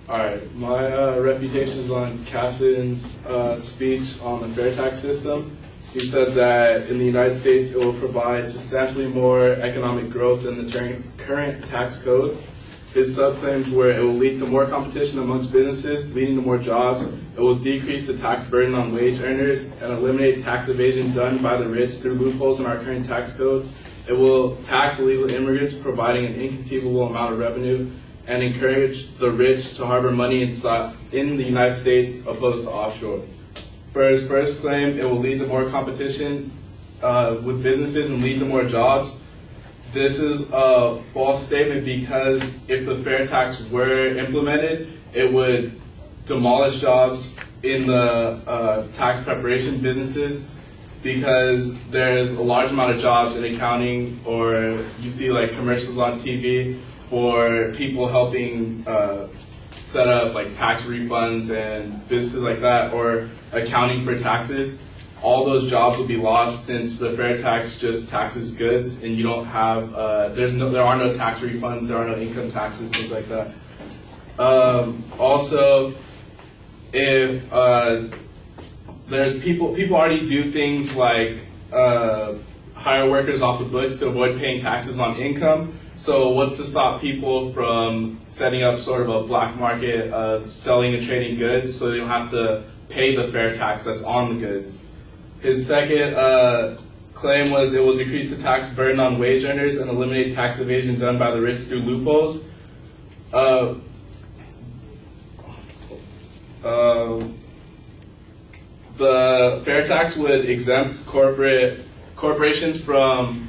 Alright, my refutation is on Cassin's speech on the fair tax system. He said that in the United States it will provide substantially more economic growth than the current tax code. His subclaims were it will lead to more competition amongst businesses, leading to more jobs. It will decrease the tax burden on wage earners and eliminate tax evasion done by the rich through loopholes in our current tax code. It will tax illegal immigrants, providing an inconceivable amount of revenue, and encourage the rich to harbor money in the United States opposed to offshore. For his first claim, it will lead to more competition with businesses and lead to more jobs. This is a false statement because if the fair tax were implemented, it would demolish jobs in the tax preparation businesses, because there's a large amount of jobs in accounting, or you see like commercials on TV for people helping set up like tax refunds and businesses like that, or accounting for taxes. All those jobs will be lost since the fair tax just taxes goods, and you don't have there are no tax refunds, there are no income taxes, things like that. Also, if there's people already do things like hire workers off the books to avoid paying taxes on income. So what's to stop people from setting up sort of a black market of selling and trading goods so they don't have to pay the fair tax that's on the goods? His second claim was it will decrease the tax burden on wage earners and eliminate tax evasion done by the rich through loopholes. The fair tax would exempt corporations from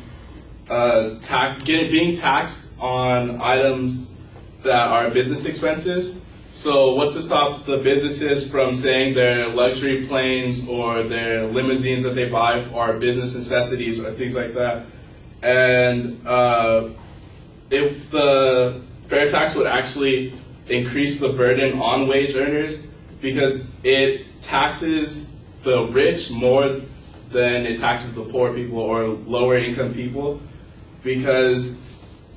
being taxed on items that are business expenses. So what's to stop the businesses from saying their luxury planes or their limousines that they buy are business necessities or things like that? And if the fair tax would actually increase the burden on wage earners, because it taxes the rich more than it taxes the poor people or lower income people, because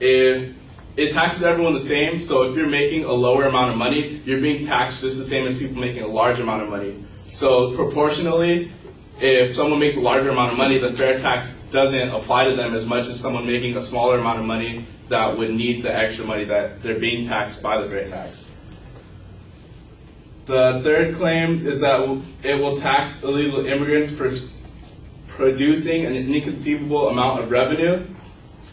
if it taxes everyone the same, so if you're making a lower amount of money, you're being taxed just the same as people making a large amount of money. So proportionally, if someone makes a larger amount of money, the fair tax doesn't apply to them as much as someone making a smaller amount of money that would need the extra money that they're being taxed by the fair tax. The third claim is that it will tax illegal immigrants producing an inconceivable amount of revenue.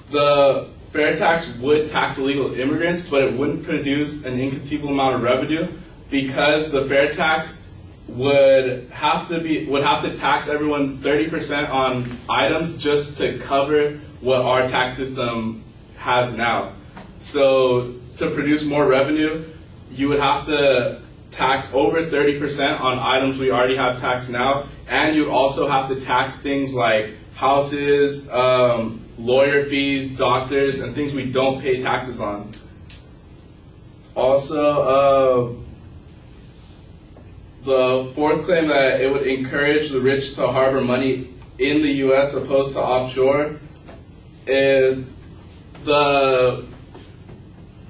The fair tax would tax illegal immigrants, but it wouldn't produce an inconceivable amount of revenue, because the fair tax would have to tax everyone 30% on items just to cover what our tax system has now. So to produce more revenue, you would have to tax over 30% on items we already have taxed now, and you also have to tax things like houses, lawyer fees, doctors, and things we don't pay taxes on. Also, the fourth claim that it would encourage the rich to harbor money in the U.S. opposed to offshore. The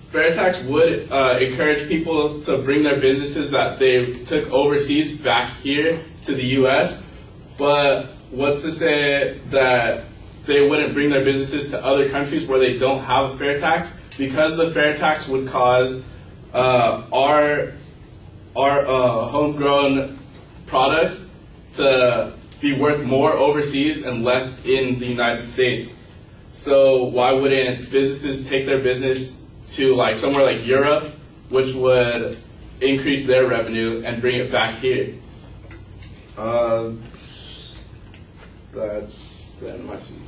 fair tax would encourage people to bring their businesses that they took overseas back here to the U.S., but what's to say that they wouldn't bring their businesses to other countries where they don't have a fair tax? Because the fair tax would cause our homegrown products to be worth more overseas and less in the United States. So why wouldn't businesses take their business to like somewhere like Europe, which would increase their revenue, and bring it back here? That's the end of my speech.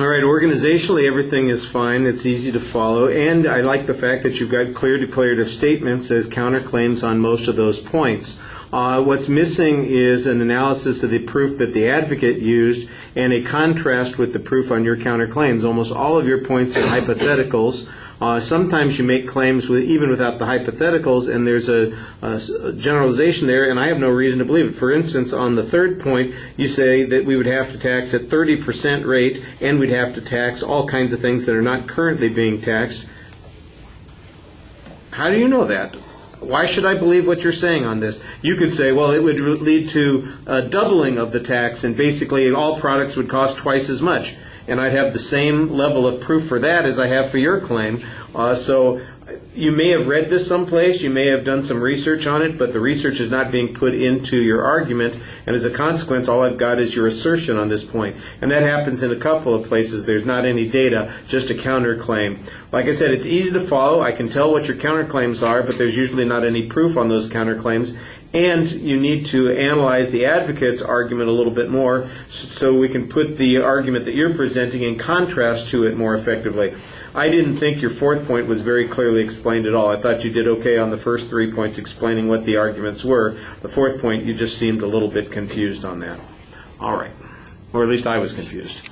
All right, organizationally everything is fine. It's easy to follow, and I like the fact that you've got clear declarative statements as counterclaims on most of those points. What's missing is an analysis of the proof that the advocate used and a contrast with the proof on your counterclaims. Almost all of your points are hypotheticals. Sometimes you make claims even without the hypotheticals, and there's a generalization there, and I have no reason to believe it. For instance, on the third point, you say that we would have to tax at 30% rate, and we'd have to tax all kinds of things that are not currently being taxed. How do you know that? Why should I believe what you're saying on this? You could say, well, it would lead to a doubling of the tax, and basically all products would cost twice as much. And I'd have the same level of proof for that as I have for your claim. So you may have read this someplace, you may have done some research on it, but the research is not being put into your argument, and as a consequence, all I've got is your assertion on this point. And that happens in a couple of places. There's not any data, just a counterclaim. Like I said, it's easy to follow. I can tell what your counterclaims are, but there's usually not any proof on those counterclaims. And you need to analyze the advocate's argument a little bit more so we can put the argument that you're presenting in contrast to it more effectively. I didn't think your fourth point was very clearly explained at all. I thought you did okay on the first 3 points explaining what the arguments were. The fourth point, you just seemed a little bit confused on that. All right. Or at least I was confused.